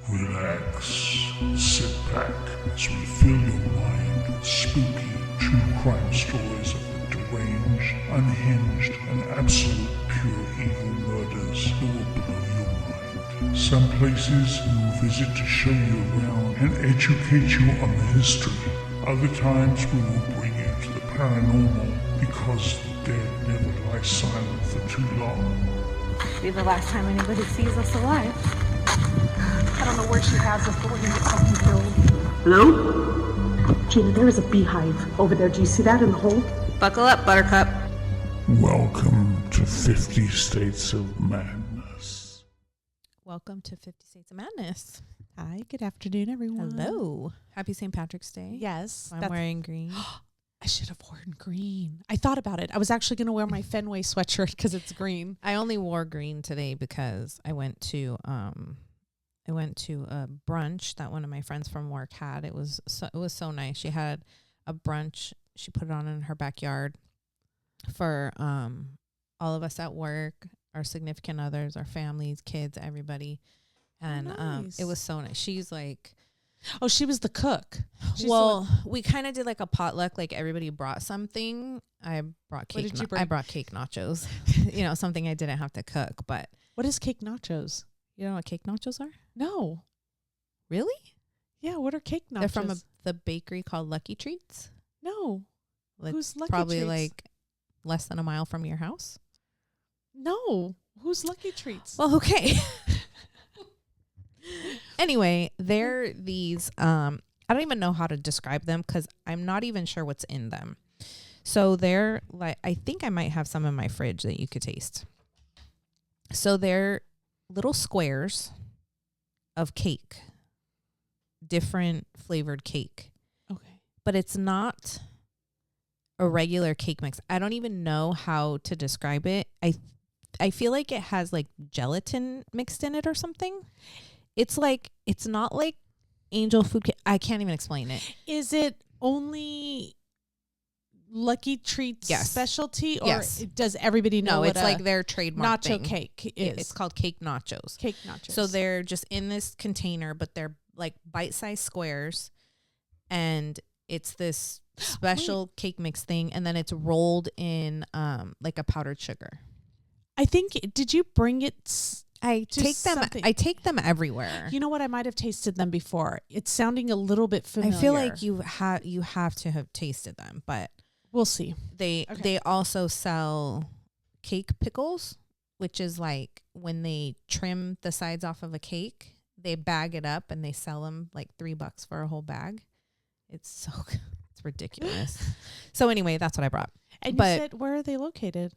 Relax, sit back as we fill your mind with spooky true crime stories of the deranged, unhinged, and absolute pure evil murders that will blow your mind. Some places we will visit to show you around and educate you on the history. Other times we will bring you to the paranormal because the dead never lie silent for too long. Be the last time anybody sees us alive. I don't know where she has us, but we're gonna get fucking killed. Hello? Gina, there is a beehive over there. Do you see that in the hole? Buckle up, Buttercup. Welcome to 50 States of Madness. Welcome to 50 States of Madness. Hi, good afternoon, everyone. Hello. Happy St. Patrick's Day. Yes. I'm wearing green. I should have worn green. I thought about it. I was actually going to wear my Fenway sweatshirt because it's green. I only wore green today because I went to a brunch that one of my friends from work had. It was so nice. She had a brunch. She put it on in her backyard for all of us at work, our significant others, our families, kids, everybody. And nice. It was so nice. She's like, oh, she was the cook. We kind of did like a potluck. Like everybody brought something. I brought cake. What did you bring? I brought cake nachos. Something I didn't have to cook. But what is cake nachos? you know what cake nachos are? No. Really? Yeah, what are cake nachos? They're from the bakery called Lucky Treats. No. Like, Who's Lucky probably Treats? like less than a mile from your house. No. Who's Lucky Treats? Well, okay. Anyway, they're these, I don't even know how to describe them because I'm not even sure what's in them. So they're like, I think I might have some in my fridge that you could taste. So they're little squares of cake, different flavored cake. Okay. But it's not a regular cake mix. I don't even know how to describe it. I feel like it has like gelatin mixed in it or something. It's not like angel food cake. I can't even explain it. Is it only Lucky Treats specialty, or does everybody know? No, it's like their trademark nacho thing. cake is. It's called cake nachos. Cake nachos. So they're just in this container, but they're like bite-sized squares, and it's this special cake mix thing, and then it's rolled in like a powdered sugar. I think. Did you bring it? I take them everywhere. You know what? I might have tasted them before. It's sounding a little bit familiar. I feel like you have to have tasted them, but we'll see. They also sell cake pickles, which is like when they trim the sides off of a cake, they bag it up and they sell them like $3 for a whole bag. It's ridiculous. So anyway, that's what I brought. And you said, where are they located?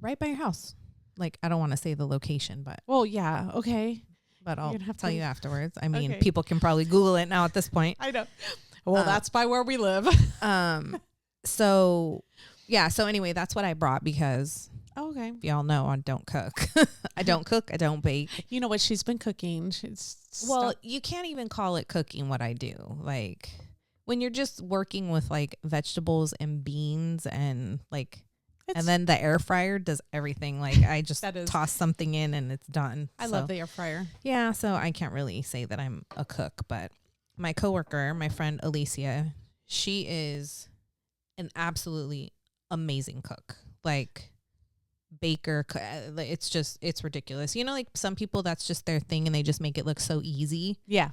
Right by your house. Like, I don't want to say the location, but. Well, yeah. Okay. But I'll tell you afterwards. I mean, people can probably Google it now at this point. I know. Well, that's by where we live. So anyway, that's what I brought because. Okay. If y'all know, I don't cook. I don't cook. I don't bake. You know what? She's been cooking. You can't even call it cooking what I do. Like, when you're just working with like vegetables and beans and like. And then the air fryer does everything. Like I just toss something in and it's done. I love the air fryer. Yeah, so I can't really say that I'm a cook, but my coworker, my friend Alicia, she is an absolutely amazing cook. Like baker, it's ridiculous. You know, like some people that's just their thing and they just make it look so easy. Yeah.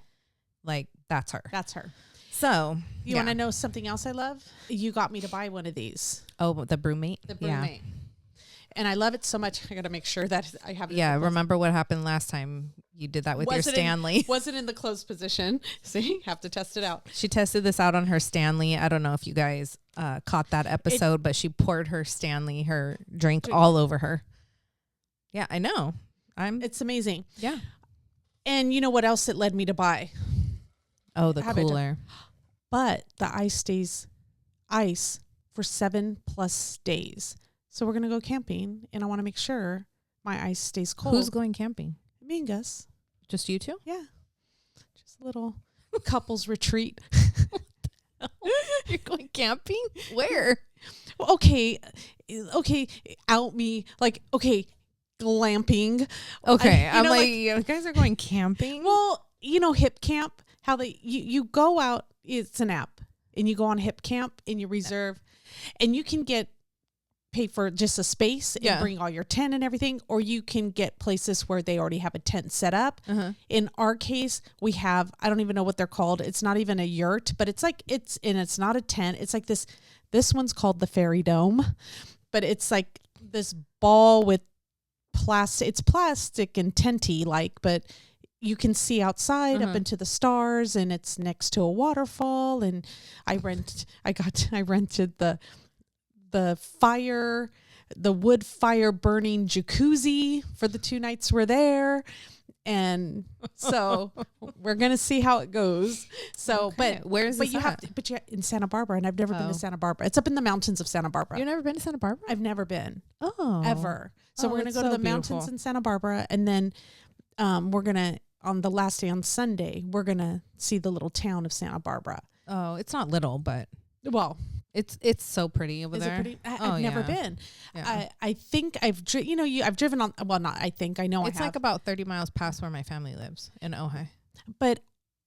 Like that's her. That's her. So you want to know something else I love? You got me to buy one of these. Oh, the brewmate? The brewmate. Yeah. And I love it so much. I got to make sure that I have it. Yeah. Remember what happened last time you did that with your Stanley? Wasn't in the closed position. See, have to test it out. She tested this out on her Stanley. I don't know if you guys caught that episode, but she poured her Stanley, her drink all over her. Yeah, I know. It's amazing. Yeah. And you know what else it led me to buy? Oh, the cooler. But the ice stays ice for 7+ days. So we're going to go camping, and I want to make sure my ice stays cold. Who's going camping? Me and Gus. Just you two? Yeah. Just a little couples retreat. You're going camping? Where? Okay. Out me. Like, okay. Glamping. Okay. I'm like, you guys are going camping? Well, Hip Camp, how you go out, it's an app, and you go on Hip Camp and you reserve, and you can pay for just a space and bring all your tent and everything, or you can get places where they already have a tent set up. In our case, we have, I don't even know what they're called. It's not even a yurt, but it's not a tent. It's like this one's called the Fairy Dome, but it's like this ball with plastic. It's plastic and tenty like, but you can see outside up into the stars, and it's next to a waterfall. And I rented the wood fire burning jacuzzi for the 2 nights we're there. And so we're going to see how it goes. So, Okay. Where is this you have at? to, but you in Santa Barbara, and I've never been to Santa Barbara. It's up in the mountains of Santa Barbara. You've never been to Santa Barbara? I've never been Oh. ever. So we're going to that's go to so the mountains beautiful. in Santa Barbara. And then, we're going to, on the last day on Sunday, we're going to see the little town of Santa Barbara. Oh, it's not little, but Well, it's so pretty over is there. it pretty? Oh, I've never yeah. been. Yeah. I think I've driven on. Well, not I think I know It's I have. like about 30 miles past where my family lives in Ojai. But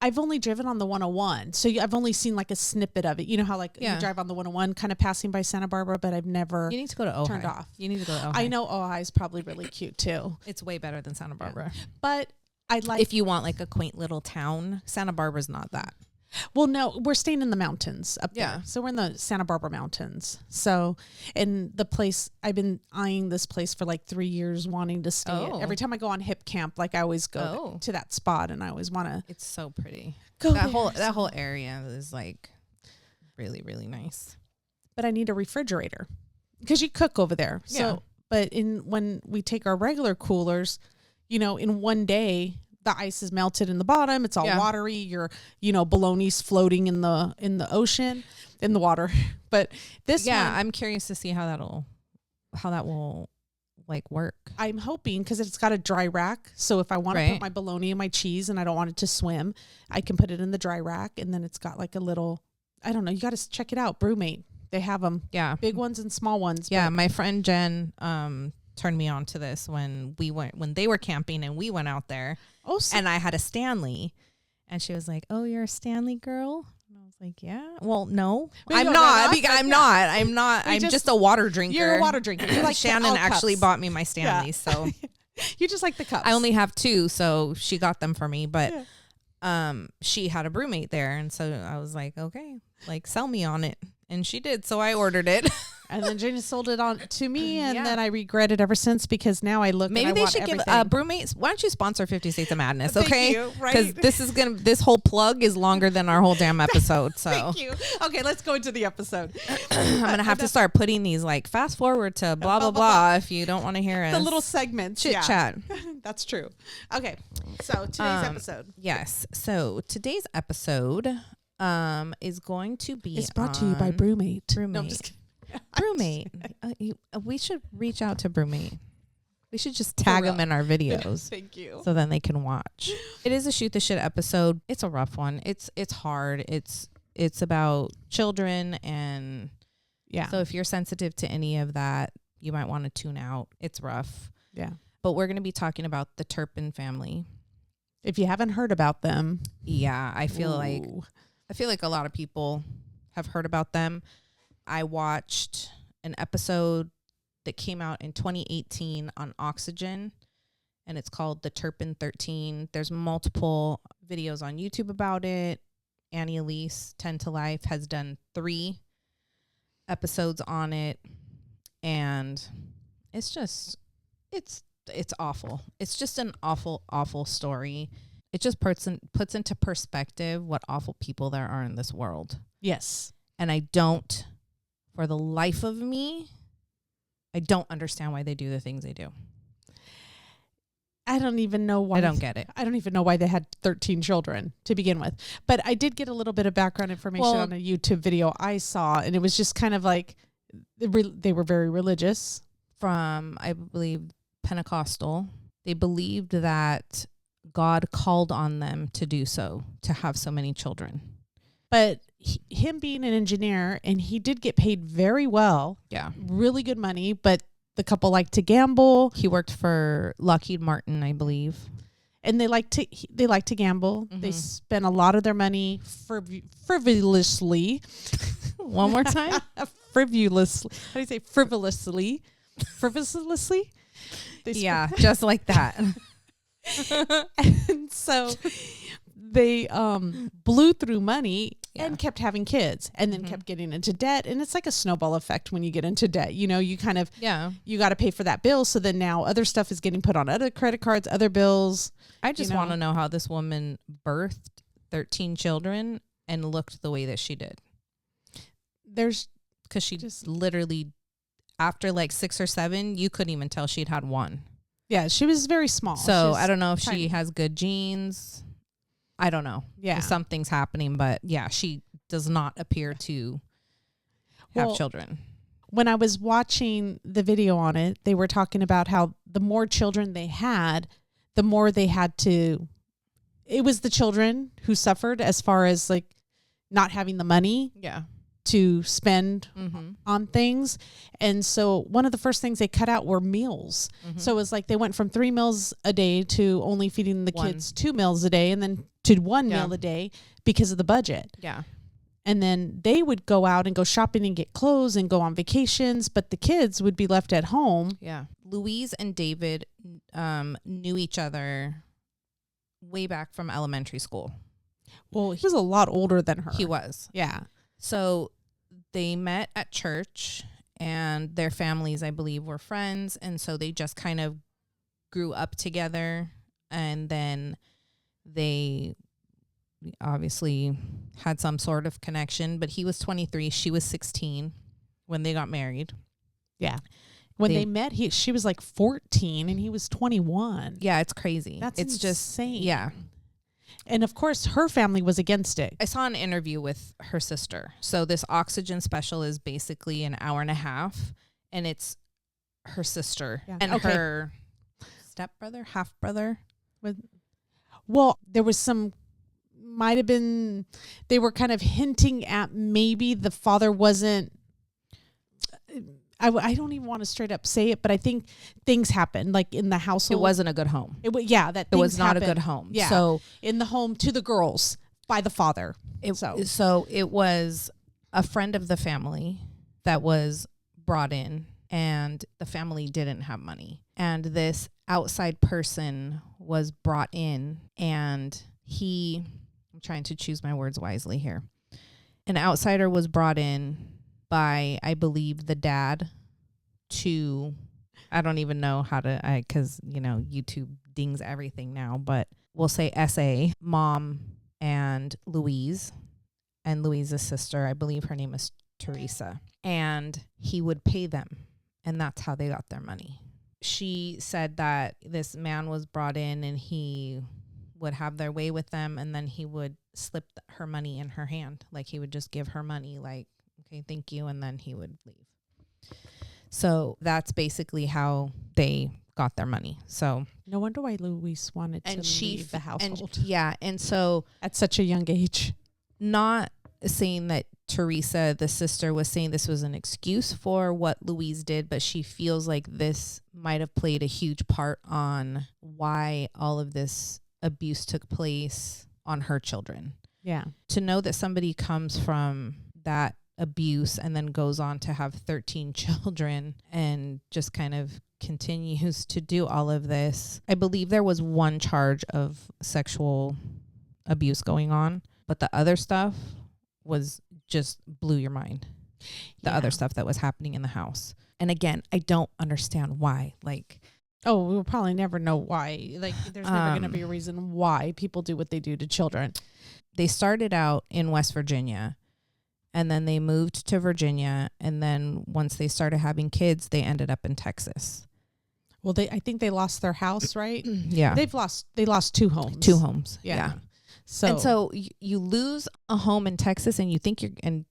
I've only driven on the 101, so I've only seen like a snippet of it. You know how like you drive on the 101, kind of passing by Santa Barbara, but I've never. You need to go to Ojai. Turned off. You need to go to Ojai. I know Ojai is probably really cute too, It's way better than Santa Barbara. but I like. If you want like a quaint little town, Santa Barbara's not that. Well, no, we're staying in the mountains up there. Yeah. So we're in the Santa Barbara mountains. So, and the place, I've been eyeing this place for like 3 years, wanting to stay. Oh. Every time I go on Hip Camp, like I always go to that spot, and I always want to It's so pretty. go That there. that whole area is like really, really nice. But I need a refrigerator because you cook over there. So, Yeah. but when we take our regular coolers, in one day, the ice is melted in the bottom. It's all watery. Your, bologna's floating in the ocean, in the water. But this one, I'm curious to see how that will like work. I'm hoping, because it's got a dry rack. So if I want to Right. put my bologna and my cheese and I don't want it to swim, I can put it in the dry rack. And then it's got like a little, I don't know, you got to check it out. Brewmate. They have them. Yeah. Big ones and small ones. Yeah. but- My friend Jen turned me on to this when they were camping and we went out there. Oh, so And I had a Stanley, and she was like, "Oh, you're a Stanley girl?" And I was like, "Yeah." Well, no, But I'm no, not. no, I'm not. I'm not. We I'm just- just a water drinker. you're a water drinker. You like the Shannon all actually cups. bought me my Stanley, so You just like the cups. I only have 2, so she got them for me. But Yeah. she had a brewmate there, and so I was like, okay, like sell me on it, and she did. So I ordered it. And then Jane sold it on to me, and Yeah. then I regret it ever since, because now I look. Maybe and I they want should give everything. brewmates. Why don't you sponsor 50 States of Madness? Thank Okay, you, right? Because this whole plug is longer than our whole damn episode. So Thank you. Okay, let's go into the episode. I'm gonna have to start putting these like fast forward to blah blah blah if you don't want to hear us. The little segments. chit yeah. chat. That's true. Okay, so today's episode Yes. So today's episode is going to be is brought to you by on Brewmate. Brewmate. No, I'm just kidding. Brewmate. We should reach out to Brewmate. We should just tag them in our videos. Thank you. So then they can watch. It is a shoot the shit episode. It's a rough one. It's hard. It's about children, and Yeah. so if you're sensitive to any of that, you might want to tune out. It's rough. Yeah. But we're going to be talking about the Turpin family. If you haven't heard about them, Yeah, I feel ooh. like a lot of people have heard about them. I watched an episode that came out in 2018 on Oxygen, and it's called The Turpin 13. There's multiple videos on YouTube about it. Annie Elise, 10 to Life, has done 3 episodes on it, and it's just, it's awful. It's just an awful, awful story. It just puts into perspective what awful people there are in this world. Yes. And I don't, for the life of me, I don't understand why they do the things they do. I don't even know why. I don't get it. I don't even know why they had 13 children to begin with. But I did get a little bit of background information Well- on a YouTube video I saw, and it was just kind of like they were very religious. From, I believe, Pentecostal. They believed that God called on them to do so, to have so many children. But him being an engineer, and he did get paid very well, Yeah. really good money, but the couple liked to gamble. He worked for Lockheed Martin, I believe. and they like to gamble. They spend a lot of their money frivolously. One more time. Frivolously. How do you say frivolously? Frivolously? Yeah, just like that. And so they blew through money and kept having kids, and then kept getting into debt. And it's like a snowball effect when you get into debt. You know, you kind of, you got to pay for that bill. So then now other stuff is getting put on other credit cards, other bills. I just want to know how this woman birthed 13 children and looked the way that she did. Because she just literally, after like 6 or 7, you couldn't even tell she'd had one. Yeah, she was very small. So I don't know if she has good genes. I don't know. Yeah. If something's happening, but yeah, she does not appear to have children. When I was watching the video on it, they were talking about how the more children they had, the more they had to, it was the children who suffered as far as like not having the money to spend on things. And so one of the first things they cut out were meals. So it was like they went from 3 meals a day to only feeding the kids 2 meals a day, and then to 1 meal a day because of the budget. Yeah. And then they would go out and go shopping and get clothes and go on vacations, but the kids would be left at home. Yeah. Louise and David knew each other way back from elementary school. Well, he was a lot older than her. He was. Yeah. So they met at church, and their families, I believe, were friends. And so they just kind of grew up together. And then they obviously had some sort of connection. But he was 23. She was 16 when they got married. Yeah. When they met, she was like 14 and he was 21. Yeah, it's crazy. It's insane. Just, yeah. And of course, her family was against it. I saw an interview with her sister. So this oxygen special is basically an hour and a half, and it's her sister and her stepbrother, half brother. Well, there was might have been, they were kind of hinting at maybe the father wasn't, I don't even want to straight up say it, but I think things happened like in the household. It wasn't a good home. It was not a good home. Yeah. So in the home to the girls by the father. So it was a friend of the family that was brought in, and the family didn't have money. And this outside person was brought in, and I'm trying to choose my words wisely here. An outsider was brought in by, I believe, the dad to, I don't even know how to, because, YouTube dings everything now, but we'll say SA, mom and Louise's sister, I believe her name is Teresa, and he would pay them, and that's how they got their money. She said that this man was brought in and he would have their way with them, and then he would slip her money in her hand. Like he would just give her money, like, okay, thank you. And then he would leave. So that's basically how they got their money. So no wonder why Louise wanted to leave the household. And so at such a young age. Not saying that Teresa, the sister, was saying this was an excuse for what Louise did, but she feels like this might have played a huge part on why all of this abuse took place on her children. Yeah. To know that somebody comes from that abuse and then goes on to have 13 children and just kind of continues to do all of this. I believe there was one charge of sexual abuse going on, but the other stuff was just blew your mind. The other stuff that was happening in the house. And again, I don't understand why. Like, we'll probably never know why. Like, there's never going to be a reason why people do what they do to children. They started out in West Virginia, and then they moved to Virginia, and then once they started having kids, they ended up in Texas. Well, I think they lost their house, right? Yeah. They lost 2 homes. 2 homes. Yeah. So you lose a home in Texas, and you think you're in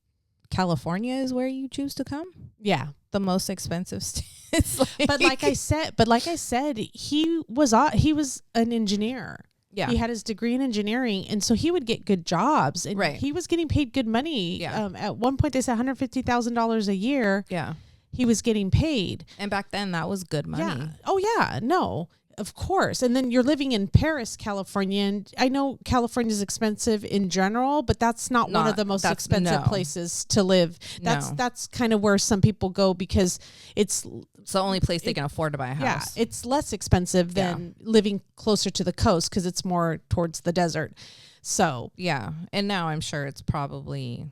California is where you choose to come? Yeah. The most expensive states. But like I said, he was an engineer. Yeah. He had his degree in engineering, and so he would get good jobs, and right. he was getting paid good money. Yeah. At one point they said $150,000 a year. Yeah. He was getting paid. And back then that was good money. Yeah. Oh yeah. No. Of course. And then you're living in Paris, California. And I know California is expensive in general, but that's not one of the most expensive places to live. That's kind of where some people go because it's the only place they can afford to buy a house. Yeah, it's less expensive than living closer to the coast because it's more towards the desert. So yeah. And now I'm sure it's probably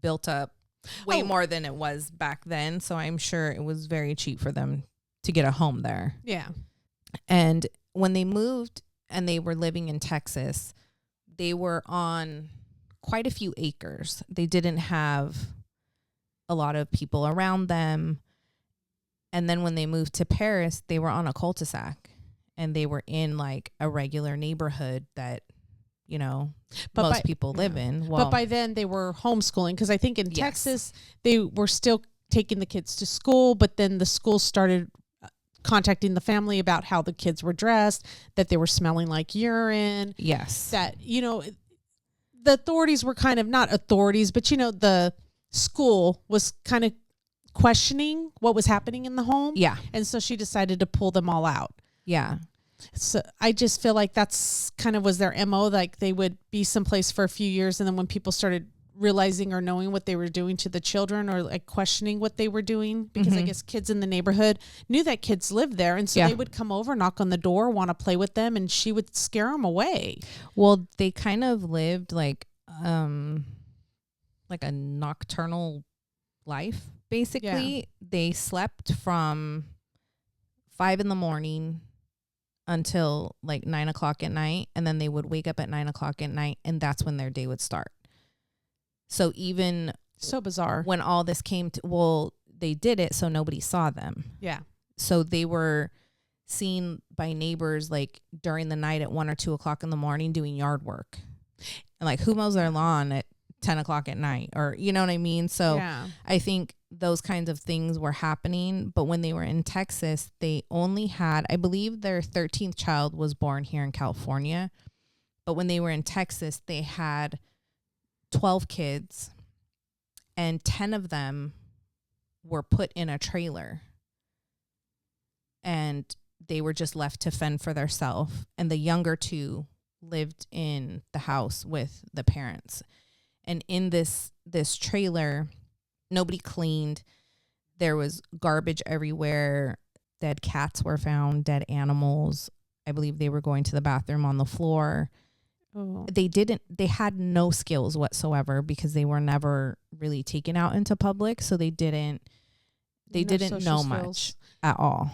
built up way more than it was back then. So I'm sure it was very cheap for them to get a home there. Yeah. And when they moved and they were living in Texas, they were on quite a few acres. They didn't have a lot of people around them. And then when they moved to Paris, they were on a cul-de-sac and they were in like a regular neighborhood that, you know, most people live in. Well, but by then they were homeschooling because I think in Texas, they were still taking the kids to school, but then the school started contacting the family about how the kids were dressed, that they were smelling like urine. Yes. That, you know, the authorities were kind of not authorities, but, you know, the school was kind of questioning what was happening in the home. Yeah. And so she decided to pull them all out. Yeah. So I just feel like that's kind of was their MO. Like they would be someplace for a few years. And then when people started realizing or knowing what they were doing to the children or like questioning what they were doing, because I guess kids in the neighborhood knew that kids lived there. And so they would come over, knock on the door, want to play with them, and she would scare them away. Well, they kind of lived like a nocturnal life, basically. Yeah. They slept from 5 a.m. until like 9 o'clock at night. And then they would wake up at 9 o'clock at night. And that's when their day would start. So even so bizarre when all this came to, well, they did it so nobody saw them. Yeah. So they were seen by neighbors like during the night at 1 or 2 o'clock in the morning doing yard work. And like who mows their lawn at 10 o'clock at night, or you know what I mean? So I think those kinds of things were happening. But when they were in Texas, they only had, I believe their 13th child was born here in California. But when they were in Texas, they had 12 kids and 10 of them were put in a trailer and they were just left to fend for themselves. And the younger two lived in the house with the parents. And in this trailer, nobody cleaned. There was garbage everywhere. Dead cats were found, dead animals. I believe they were going to the bathroom on the floor. Oh. They had no skills whatsoever because they were never really taken out into public. So they didn't know much at all.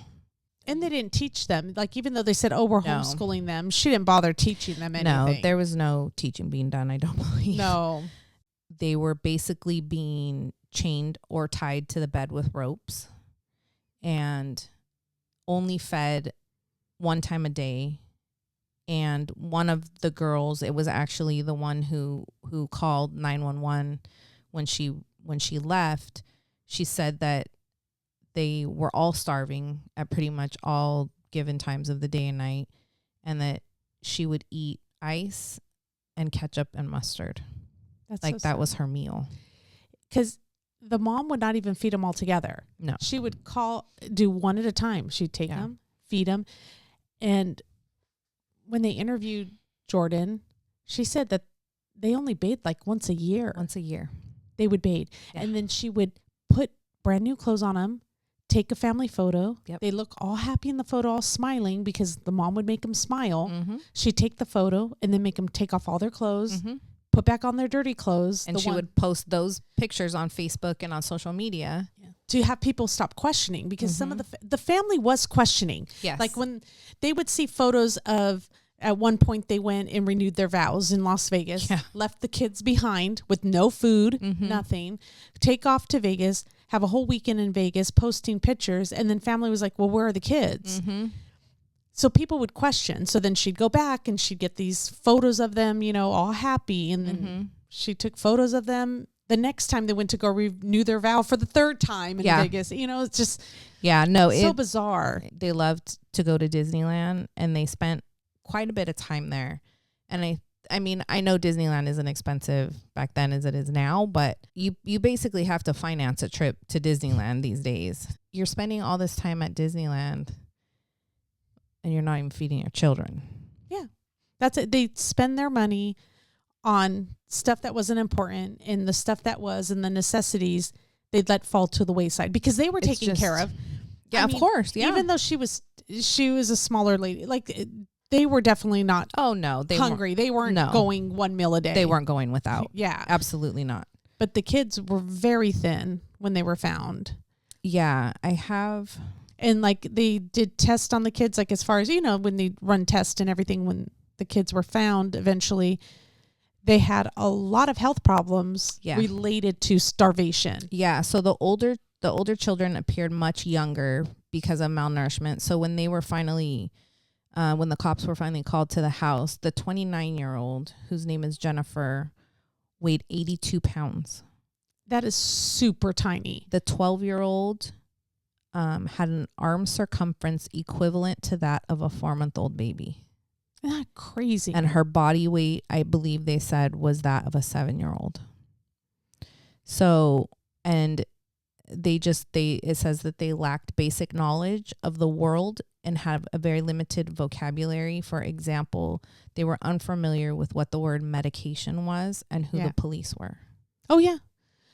And they didn't teach them. Like, even though they said, oh, we're homeschooling them, she didn't bother teaching them anything. No, there was no teaching being done, I don't believe. No. They were basically being chained or tied to the bed with ropes and only fed one time a day. And one of the girls, it was actually the one who called 911 when she left. She said that they were all starving at pretty much all given times of the day and night, and that she would eat ice and ketchup and mustard. That's like that was her meal. Because the mom would not even feed them all together. No, she would do one at a time. She'd take them, feed them, and when they interviewed Jordan, she said that they only bathed like once a year. Once a year. They would bathe. Yeah. And then she would put brand new clothes on them, take a family photo. Yep. They look all happy in the photo, all smiling because the mom would make them smile. Mm-hmm. She'd take the photo and then make them take off all their clothes, put back on their dirty clothes. And she would post those pictures on Facebook and on social media. Yeah. To have people stop questioning, because some of the family was questioning. Yes. Like when they would see photos of, at one point they went and renewed their vows in Las Vegas, left the kids behind with no food, nothing, take off to Vegas, have a whole weekend in Vegas, posting pictures. And then family was like, well, where are the kids? So people would question. So then she'd go back and she'd get these photos of them, you know, all happy. And then she took photos of them. The next time they went to go renew their vow for the third time in Vegas, you know, it's just so bizarre. They loved to go to Disneyland and they spent quite a bit of time there. And I mean, I know Disneyland isn't expensive back then as it is now, but you basically have to finance a trip to Disneyland these days. You're spending all this time at Disneyland. And you're not even feeding your children. Yeah. That's it. They spend their money on stuff that wasn't important, and the stuff that was, and the necessities they'd let fall to the wayside because they were taken care of. Yeah, of course. Yeah. Even though she was a smaller lady, like they were definitely not. Oh no, they hungry. They weren't going one meal a day. They weren't going without. Yeah, absolutely not. But the kids were very thin when they were found. Yeah, I have. And like they did tests on the kids, like as far as, you know, when they run tests and everything, when the kids were found eventually, they had a lot of health problems related to starvation. Yeah. So the older children appeared much younger because of malnourishment. So when they were finally, when the cops were finally called to the house, the 29-year-old, whose name is Jennifer, weighed 82 pounds. That is super tiny. The 12-year-old had an arm circumference equivalent to that of a 4-month-old baby. Isn't that crazy? And her body weight, I believe they said, was that of a 7-year-old. So, and it says that they lacked basic knowledge of the world and have a very limited vocabulary. For example, they were unfamiliar with what the word medication was and who the police were. Oh, yeah.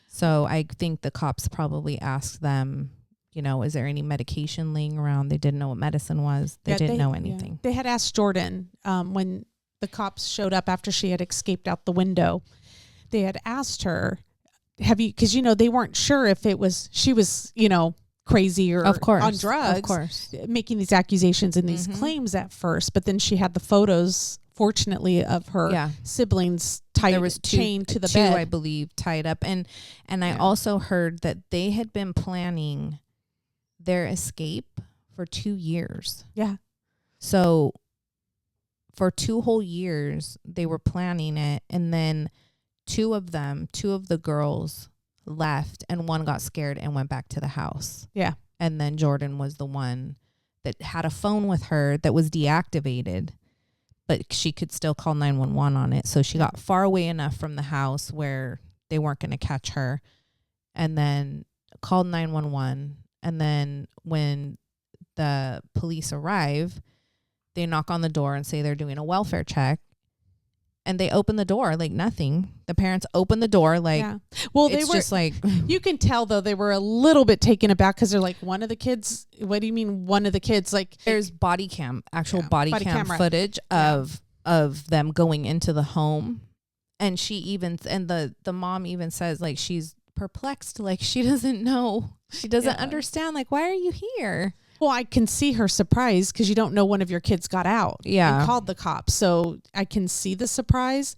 So I think the cops probably asked them, you know, is there any medication laying around? They didn't know what medicine was. They didn't know anything. They had asked Jordan when the cops showed up after she had escaped out the window. They had asked her, have you, because, you know, they weren't sure if she was, you know, crazy or on drugs. Of course. Making these accusations and these claims at first. But then she had the photos, fortunately, of her siblings chained to the bed. I believe, tied up. And I also heard that they had been planning their escape for 2 years. Yeah. So for 2 whole years, they were planning it. And then two of the girls left and one got scared and went back to the house. Yeah. And then Jordan was the one that had a phone with her that was deactivated, but she could still call 911 on it. So she got far away enough from the house where they weren't going to catch her, and then called 911. And then when the police arrive, they knock on the door and say they're doing a welfare check. And they open the door like nothing. The parents open the door like, well, it's just like. You can tell, though, they were a little bit taken aback because they're like, one of the kids, what do you mean one of the kids? Like, there's body cam footage of them going into the home. And the mom even says, like, she's perplexed, like she doesn't know. She doesn't understand, like, why are you here? Well, I can see her surprise because you don't know one of your kids got out. Yeah. And called the cops. So I can see the surprise.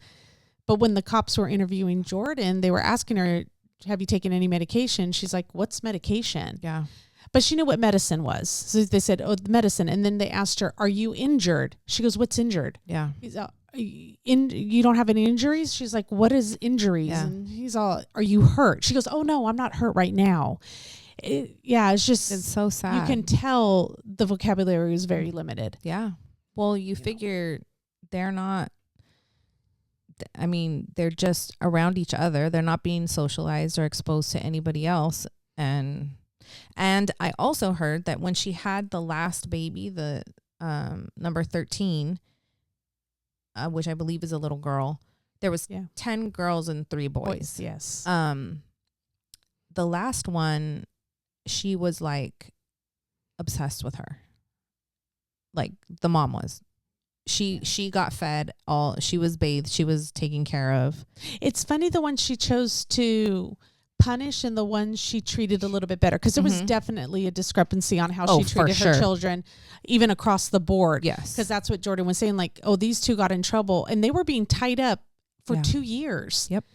But when the cops were interviewing Jordan, they were asking her, have you taken any medication? She's like, what's medication? Yeah. But she knew what medicine was. So they said, oh, the medicine. And then they asked her, are you injured? She goes, what's injured? Yeah. He's you don't have any injuries? She's like, what is injuries? Yeah. And he's all, are you hurt? She goes, oh, no, I'm not hurt right now. It's so sad. You can tell the vocabulary is very limited. Yeah. Well, you figure they're not, I mean, they're just around each other. They're not being socialized or exposed to anybody else. And I also heard that when she had the last baby, the number 13, which I believe is a little girl, there was 10 girls and 3 boys. Yes. The last one, she was like obsessed with her. Like the mom was. She got fed she was bathed, she was taken care of. It's funny the one she chose to punish and the one she treated a little bit better, because there was definitely a discrepancy on how she treated her children, even across the board. Yes. Because that's what Jordan was saying, like, oh, these two got in trouble and they were being tied up for 2 years. Yep.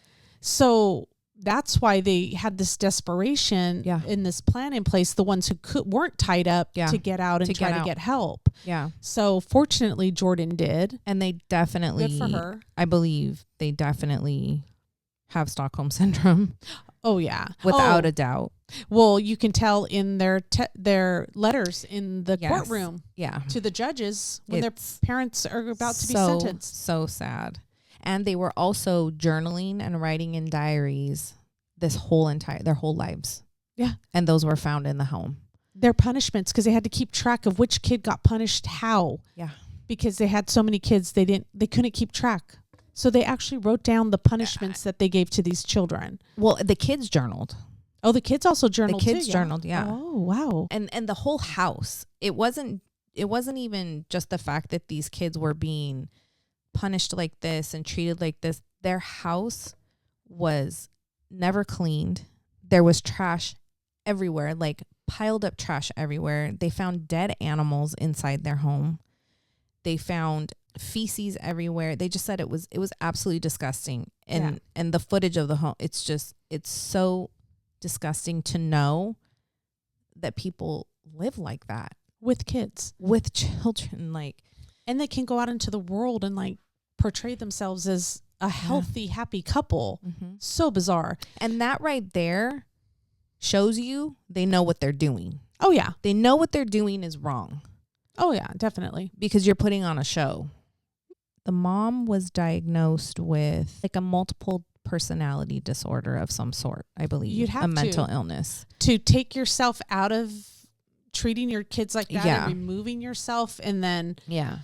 So that's why they had this desperation in this plan in place, the ones who weren't tied up to get out and try to get help. Yeah. So fortunately, Jordan did. And they definitely, good for her. I believe they definitely have Stockholm Syndrome. Oh, yeah. Without a doubt. Well, you can tell in their letters in the courtroom to the judges when their parents are about to be sentenced. So sad. And they were also journaling and writing in diaries their whole lives. Yeah. And those were found in the home. their punishments because they had to keep track of which kid got punished how. Yeah. Because they had so many kids, they couldn't keep track. So they actually wrote down the punishments that they gave to these children. Well, the kids journaled. Oh, the kids also journaled. The kids too, journaled, yeah. Oh, wow. And the whole house. It wasn't even just the fact that these kids were being punished like this and treated like this. Their house was never cleaned. There was trash everywhere, like piled up trash everywhere. They found dead animals inside their home. They found feces everywhere. They just said it was absolutely disgusting. And the footage of the home, it's so disgusting to know that people live like that with kids, with children, like, and they can go out into the world and like portray themselves as a healthy, happy couple. Mm-hmm. So bizarre. And that right there shows you they know what they're doing. Oh yeah. They know what they're doing is wrong. Oh yeah, definitely. Because you're putting on a show. The mom was diagnosed with like a multiple personality disorder of some sort, I believe. You'd have a mental illness. To take yourself out of treating your kids like that Yeah. and removing yourself. And then Yeah.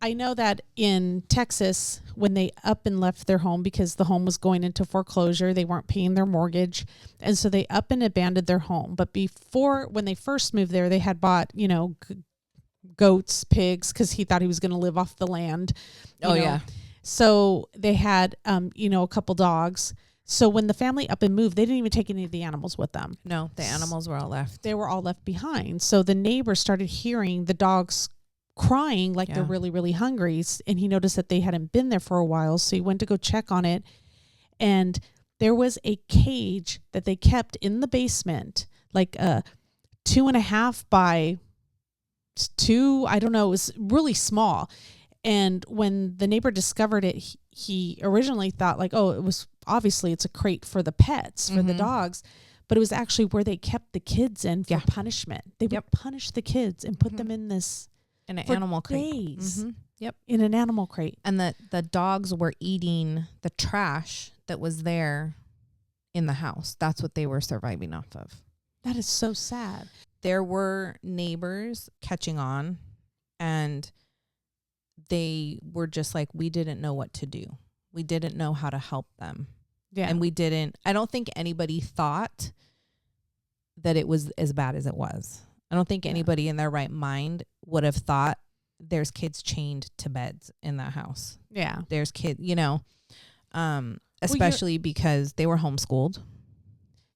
I know that in Texas, when they up and left their home because the home was going into foreclosure, they weren't paying their mortgage. And so they up and abandoned their home. But before, when they first moved there, they had bought, goats, pigs, because he thought he was going to live off the land. you know. Yeah. So they had, a couple dogs. So when the family up and moved, they didn't even take any of the animals with them. No, the animals were all left. They were all left behind. So the neighbors started hearing the dogs crying like they're really, really hungry. And he noticed that they hadn't been there for a while. So he went to go check on it. And there was a cage that they kept in the basement, like 2.5 by 2. I don't know. It was really small. And when the neighbor discovered it, he originally thought like, oh, it's a crate for the pets, for the dogs. But it was actually where they kept the kids in for punishment. They would punish the kids and put them in this in an animal crate. Days. Yep. In an animal crate. And the dogs were eating the trash that was there in the house. That's what they were surviving off of. That is so sad. There were neighbors catching on, and they were just like, we didn't know what to do. We didn't know how to help them. Yeah. And I don't think anybody thought that it was as bad as it was. I don't think anybody in their right mind would have thought there's kids chained to beds in that house. Yeah. There's kids, especially because they were homeschooled.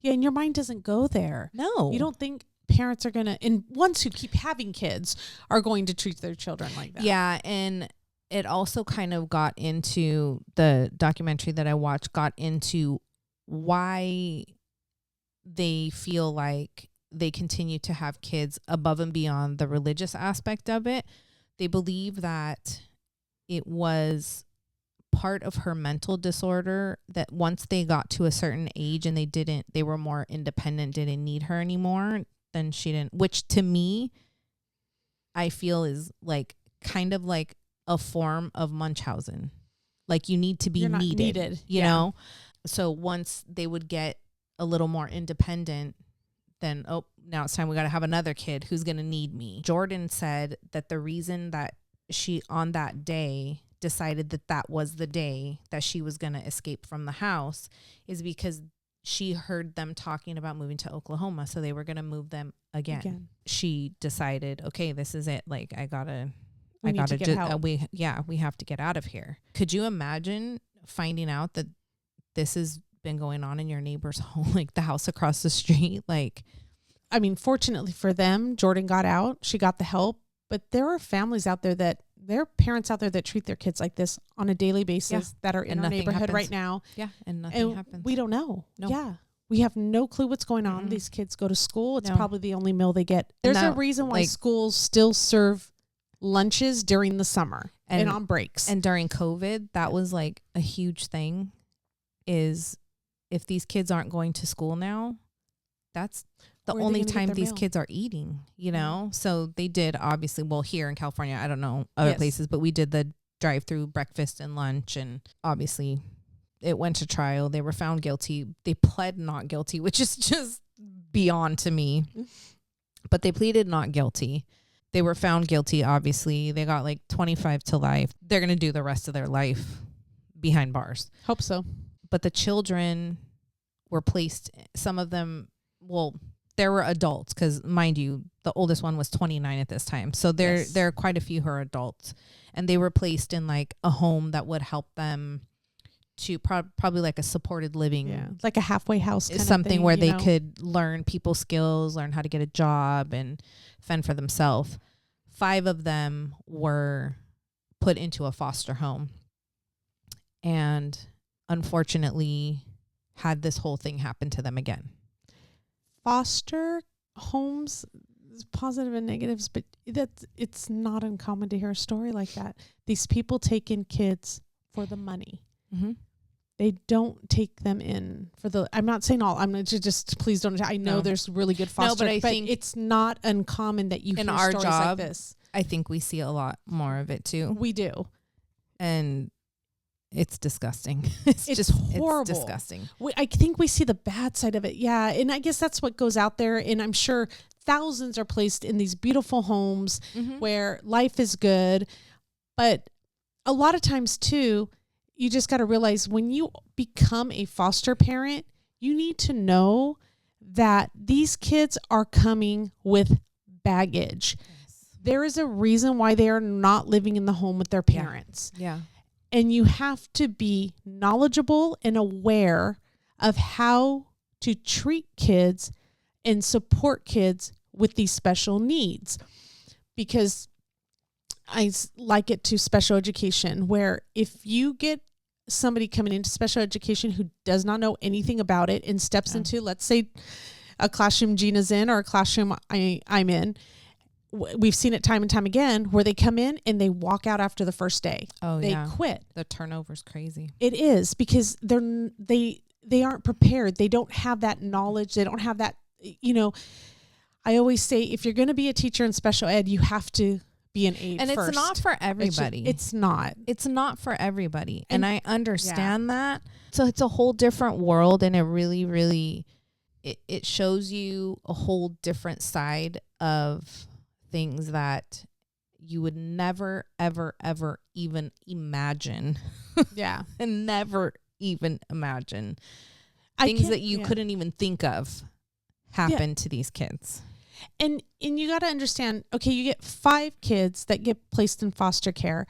Yeah. And your mind doesn't go there. No. You don't think parents are going to, and ones who keep having kids are going to treat their children like that. Yeah. And it also kind of got into the documentary that I watched, got into why they feel like they continue to have kids above and beyond the religious aspect of it. They believe that it was part of her mental disorder, that once they got to a certain age and they were more independent, didn't need her anymore, then she didn't, which to me, I feel is like kind of like a form of Munchausen. Like you need to be needed, you know? So once they would get a little more independent, then, now it's time. We got to have another kid who's going to need me. Jordan said that the reason that she on that day decided that that was the day that she was going to escape from the house is because she heard them talking about moving to Oklahoma. So they were going to move them again. She decided, okay, this is it. Like we have to get out of here. Could you imagine finding out that this has been going on in your neighbor's home, like the house across the street? Like, I mean, fortunately for them, Jordan got out. She got the help. But there are families out there there are parents out there that treat their kids like this on a daily basis that are in our neighborhood right now. Yeah, and nothing happens. We don't know. No. Yeah. We have no clue what's going on. These kids go to school. It's probably the only meal they get. There's a reason why schools still serve lunches during the summer and on breaks. And during COVID, that was like a huge thing, is if these kids aren't going to school now, that's the only time these kids are eating, So they did, obviously, well, here in California, I don't know other places, but we did the drive-through breakfast and lunch, and obviously it went to trial. They were found guilty. They pled not guilty, which is just beyond to me. But they pleaded not guilty. They were found guilty, obviously. They got like 25 to life. They're going to do the rest of their life behind bars. Hope so. But the children were placed, some of them, well, there were adults because, mind you, the oldest one was 29 at this time. So there are quite a few who are adults. And they were placed in like a home that would help them to probably like a supported living. Yeah. Like a halfway house kind something of thing, where they could learn people skills, learn how to get a job and fend for themselves. 5 of them were put into a foster home. And unfortunately had this whole thing happen to them again. Foster homes, positive and negatives, but it's not uncommon to hear a story like that. These people take in kids for the money. Mm-hmm. They don't take them in for the, I'm not saying all, I'm going to just, please don't, I know there's really good foster, but I think it's not uncommon that you in hear our stories job, like this. I think we see a lot more of it too. We do. And it's disgusting. It's just horrible. It's disgusting. I think we see the bad side of it. Yeah. And I guess that's what goes out there. And I'm sure thousands are placed in these beautiful homes where life is good. But a lot of times too, you just got to realize when you become a foster parent, you need to know that these kids are coming with baggage. Yes. There is a reason why they are not living in the home with their parents. Yeah. And you have to be knowledgeable and aware of how to treat kids and support kids with these special needs. Because I like it to special education, where if you get somebody coming into special education who does not know anything about it and steps into, let's say, a classroom Gina's in or a classroom I'm in, we've seen it time and time again where they come in and they walk out after the first day. Oh, they quit. The turnover's crazy. It is, because they aren't prepared. They don't have that knowledge. They don't have that, I always say, if you're going to be a teacher in special ed, you have to be an aide and first. It's not for everybody. It's not. It's not for everybody. And I understand that. So it's a whole different world, and it really, really, it shows you a whole different side of things that you would never, ever, ever even imagine. Yeah. And never even imagine. Things that you couldn't even think of happen to these kids. And you got to understand, okay, you get 5 kids that get placed in foster care.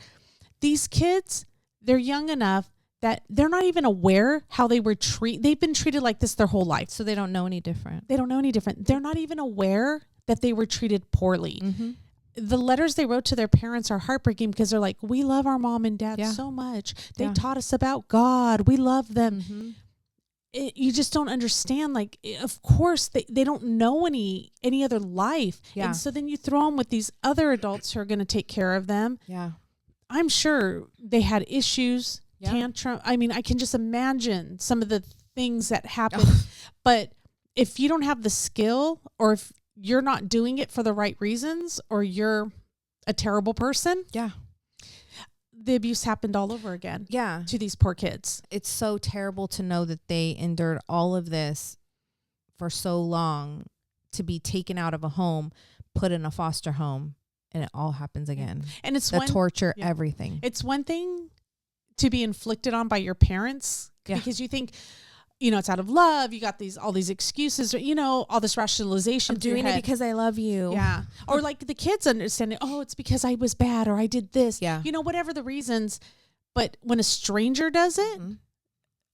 These kids, they're young enough that they're not even aware how they were treated. They've been treated like this their whole life. So they don't know any different. They're not even aware that they were treated poorly. Mm-hmm. The letters they wrote to their parents are heartbreaking because they're like, we love our mom and dad so much. They taught us about God. We love them. Mm-hmm. You just don't understand. Like, of course, they don't know any other life. Yeah. And so then you throw them with these other adults who are going to take care of them. Yeah. I'm sure they had issues, tantrum. I mean, I can just imagine some of the things that happen. But if you don't have the skill, or if you're not doing it for the right reasons, or you're a terrible person. Yeah. The abuse happened all over again. Yeah. To these poor kids. It's so terrible to know that they endured all of this for so long to be taken out of a home, put in a foster home, and it all happens again. And it's the torture, everything. It's one thing to be inflicted on by your parents because you think, it's out of love. You got all these excuses, or, all this rationalization. I'm doing it because I love you. Yeah. Or like the kids understand it. Oh, it's because I was bad, or I did this. Yeah. Whatever the reasons. But when a stranger does it,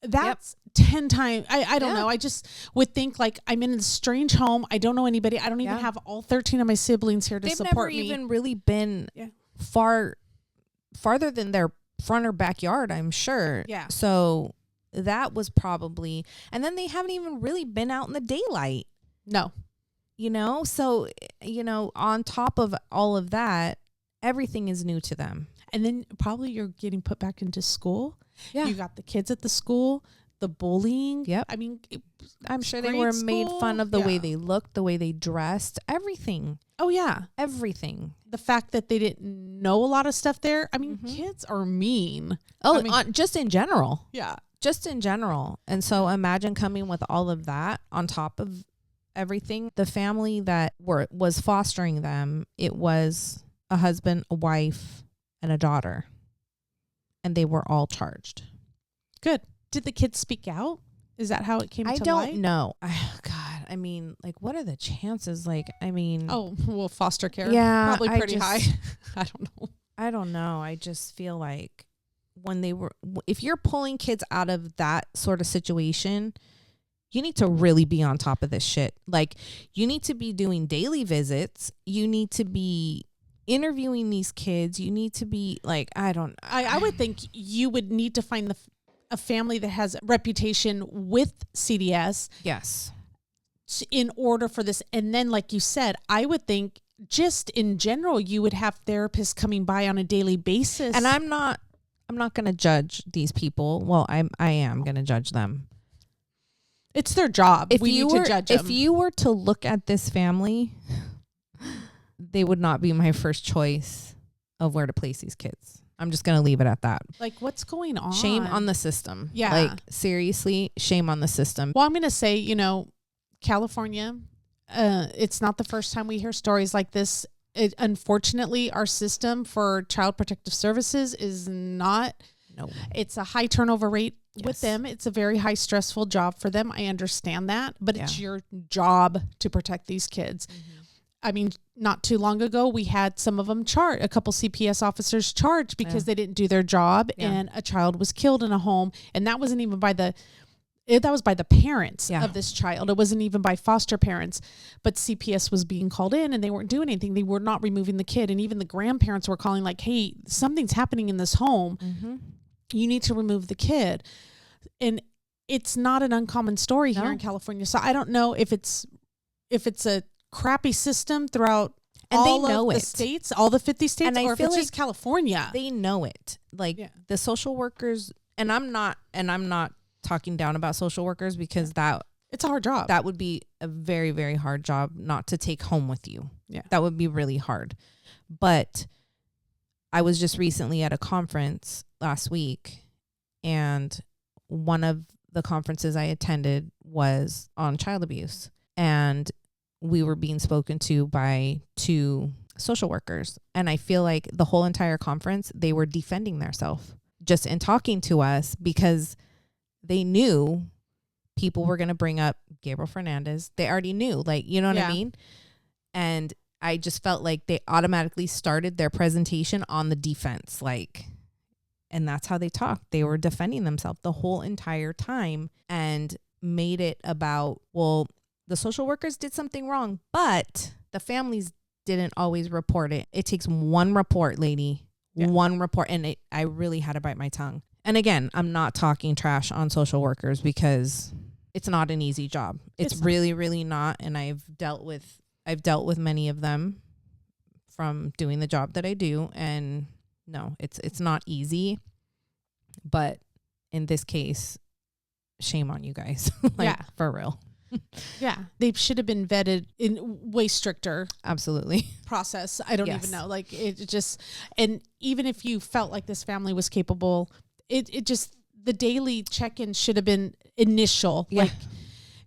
that's 10 times. I don't know. I just would think, like, I'm in a strange home. I don't know anybody. I don't even have all 13 of my siblings here to support me. They've never even really been farther than their front or backyard, I'm sure. Yeah. So that was probably, and then they haven't even really been out in the daylight. No. So, on top of all of that, everything is new to them. And then probably you're getting put back into school. Yeah. You got the kids at the school, the bullying. Yep. I mean, I'm sure they were made fun of the way they looked, the way they dressed, everything. Oh, yeah. Everything. The fact that they didn't know a lot of stuff there. I mean, kids are mean. Oh, just in general. Yeah. Just in general. And so imagine coming with all of that on top of everything. The family that was fostering them, it was a husband, a wife, and a daughter. And they were all charged. Good. Did the kids speak out? Is that how it came to light? I don't know. God, I mean, like, what are the chances? Like, I mean... Oh, well, foster care. Yeah. Probably pretty high. I don't know. I don't know. I just feel like if you're pulling kids out of that sort of situation, you need to really be on top of this shit. Like, you need to be doing daily visits. You need to be interviewing these kids. You need to be like, I would think you would need to find a family that has a reputation with CDS. Yes. In order for this. And then, like you said, I would think just in general, you would have therapists coming by on a daily basis. And I'm not going to judge these people. Well, I am going to judge them. It's their job. We need to judge them. If you were to look at this family, they would not be my first choice of where to place these kids. I'm just going to leave it at that. Like, what's going on? Shame on the system. Yeah. Like, seriously, shame on the system. Well, I'm going to say, California, it's not the first time we hear stories like this. Unfortunately, our system for child protective services is not. No. It's a high turnover rate with Yes. them. It's a very high stressful job for them. I understand that, but it's your job to protect these kids. Mm-hmm. I mean, not too long ago, we had some of them a couple CPS officers charged because they didn't do their job and a child was killed in a home. And that wasn't even that was by the parents of this child. It wasn't even by foster parents, but CPS was being called in and they weren't doing anything. They were not removing the kid. And even the grandparents were calling like, hey, something's happening in this home. Mm-hmm. You need to remove the kid. And it's not an uncommon story here in California. So I don't know if it's a crappy system throughout all of the states, all the 50 states, and or if it's just California. They know it. Like the social workers, and I'm not talking down about social workers because it's a hard job. That would be a very, very hard job not to take home with you. Yeah. That would be really hard. But I was just recently at a conference last week, and one of the conferences I attended was on child abuse, and we were being spoken to by 2 social workers. And I feel like the whole entire conference, they were defending themselves just in talking to us because they knew people were going to bring up Gabriel Fernandez. They already knew, like, you know what I mean? And I just felt like they automatically started their presentation on the defense, like, and that's how they talked. They were defending themselves the whole entire time and made it about, well, the social workers did something wrong, but the families didn't always report it. It takes one report, lady. Yeah. One report. And I really had to bite my tongue. And again, I'm not talking trash on social workers because it's not an easy job. It's really, really not. And I've dealt with many of them from doing the job that I do. And no, it's not easy. But in this case, shame on you guys. For real. Yeah, they should have been vetted in way stricter. Absolutely. Process. I don't even know. Like, it just, and even if you felt like this family was capable, it just, the daily check-in should have been initial. Yeah. Like,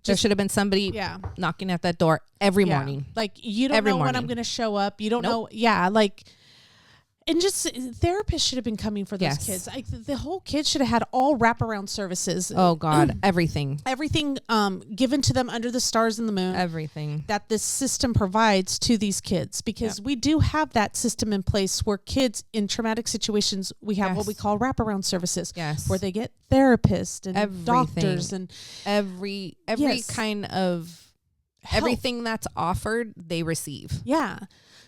there should have been somebody knocking at that door every morning. Like, you don't know when I'm going to show up. You don't know. Yeah. Like, and just therapists should have been coming for those kids. Like, the whole kid should have had all wraparound services. Oh God, everything given to them under the stars and the moon. Everything that this system provides to these kids, because we do have that system in place where kids in traumatic situations, we have what we call wraparound services, where they get therapists and doctors and every kind of help. Everything that's offered, they receive. Yeah.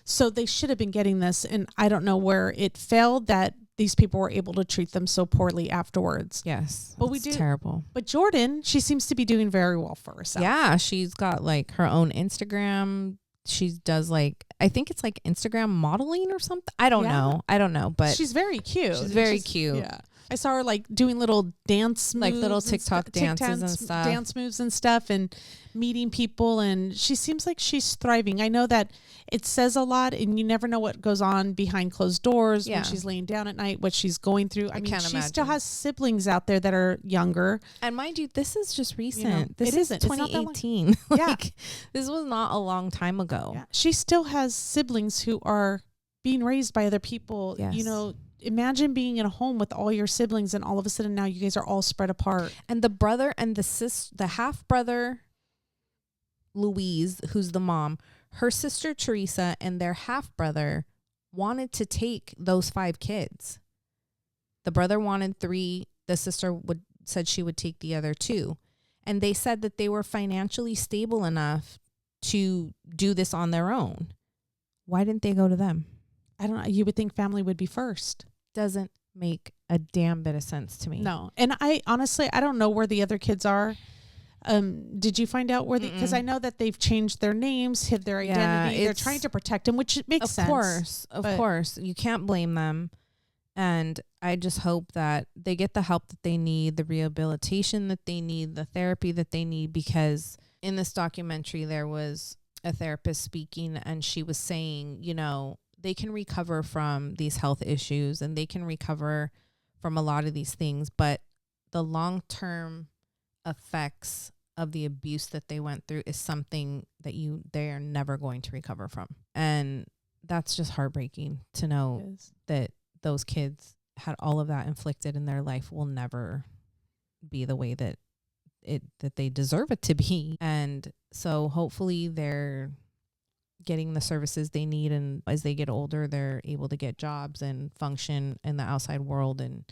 So they should have been getting this, and I don't know where it failed that these people were able to treat them so poorly afterwards. Yes. But we do. Terrible. But Jordan, she seems to be doing very well for herself. Yeah. She's got like her own Instagram. She does like, I think it's like Instagram modeling or something. I don't know. But she's very cute. She's very cute. Yeah. I saw her like doing little dance moves, Like little TikTok dances and stuff. Dance moves and stuff, and meeting people. And she seems like she's thriving. I know that it says a lot, and you never know what goes on behind closed doors when she's laying down at night, what she's going through. I mean, can't she imagine. still has siblings out there that are younger. And mind you, this is just recent. You know, this it is isn't. It's not that long. 2018. Yeah. Like, this was not a long time ago. Yeah. She still has siblings who are being raised by other people. Yes. You know, imagine being in a home with all your siblings, and all of a sudden now you guys are all spread apart. And the brother and the half brother, Louise, who's the mom, her sister Teresa, and their half brother wanted to take those 5 kids. The brother wanted 3. The sister said she would take the other 2. And they said that they were financially stable enough to do this on their own. Why didn't they go to them? I don't know. You would think family would be first. Doesn't make a damn bit of sense to me. No. And I honestly, I don't know where the other kids are. Did you find out where because I know that they've changed their names, hid their identity. They're trying to protect them, which makes sense. Of course. You can't blame them. And I just hope that they get the help that they need, the rehabilitation that they need, the therapy that they need, because in this documentary, there was a therapist speaking, and she was saying, you know, they can recover from these health issues and they can recover from a lot of these things, but the long-term effects of the abuse that they went through is something that they are never going to recover from. And that's just heartbreaking to know that those kids had all of that inflicted, and their life will never be the way that they deserve it to be. And so hopefully they're getting the services they need, and as they get older, they're able to get jobs and function in the outside world and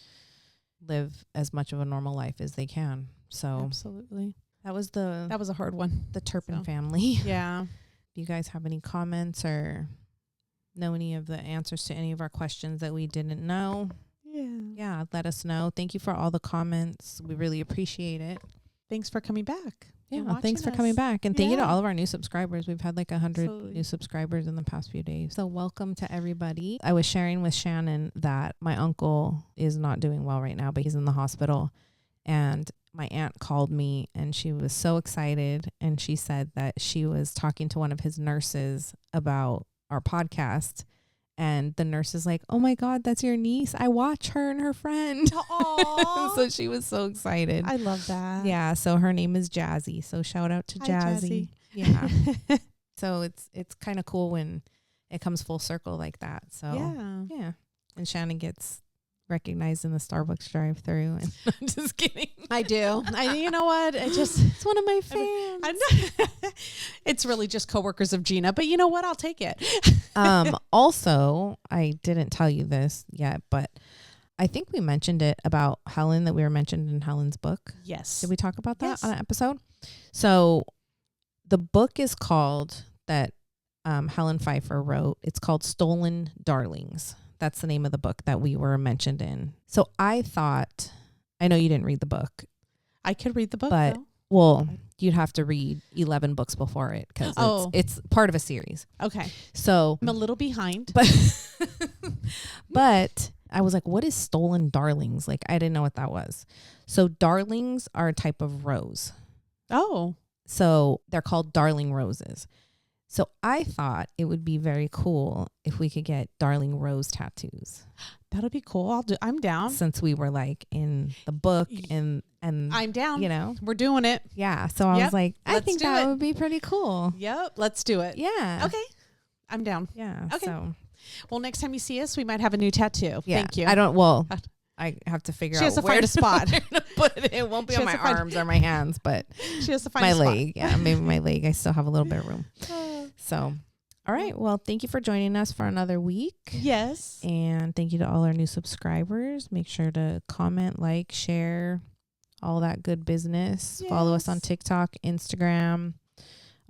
live as much of a normal life as they can. So absolutely. That was a hard one. The Turpin family. Yeah. If you guys have any comments or know any of the answers to any of our questions that we didn't know, yeah, let us know. Thank you for all the comments. We really appreciate it. Thanks for coming back. Yeah, thanks for coming back. And thank you to all of our new subscribers. We've had like 100 new subscribers in the past few days. So welcome to everybody. I was sharing with Shannon that my uncle is not doing well right now, but he's in the hospital. And my aunt called me, and she was so excited. And she said that she was talking to one of his nurses about our podcast. And the nurse is like, "Oh my God, that's your niece. I watch her and her friend." So she was so excited. I love that. Yeah. So her name is Jazzy. So shout out to Jazzy. Yeah. So it's kind of cool when it comes full circle like that. So yeah. And Shannon gets recognized in the Starbucks drive-through. And I'm just kidding. I do. You know what? It's one of my fans. It's really just coworkers of Gina, but you know what? I'll take it. Also, I didn't tell you this yet, but I think we mentioned it about Helen, that we were mentioned in Helen's book. Yes. Did we talk about that on an episode? So the book is called, that Helen Pfeiffer wrote, it's called Stolen Darlings. That's the name of the book that we were mentioned in. So I thought, I know you didn't read the book. I could read the book, but though. Well, you'd have to read 11 books before it, because it's part of a series. Okay. So I'm a little behind. But I was like, what is Stolen Darlings? Like, I didn't know what that was. So darlings are a type of rose. Oh. So they're called darling roses. So I thought it would be very cool if we could get darling rose tattoos. That'll be cool. I'm down. Since we were like in the book and I'm down. You know, we're doing it. Yeah. So I was like, I think that would be pretty cool. Yep. Let's do it. Yeah. Okay. I'm down. Yeah. Okay. So, well, next time you see us, we might have a new tattoo. Yeah. Thank you. I have to figure out she has to where find a spot. to put it. It won't be on my arms or my hands, but she has to find my a spot. leg. Yeah, maybe my leg. I still have a little bit of room. So, all right. Well, thank you for joining us for another week. Yes. And thank you to all our new subscribers. Make sure to comment, like, share, all that good business. Yes. Follow us on TikTok, Instagram,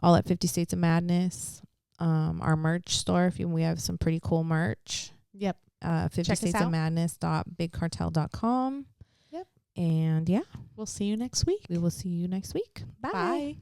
all at 50 States of Madness. Our merch store, we have some pretty cool merch. Yep. 50statesofmadness.bigcartel.com. Yep. And yeah, we'll see you next week. We will see you next week. Bye. Bye.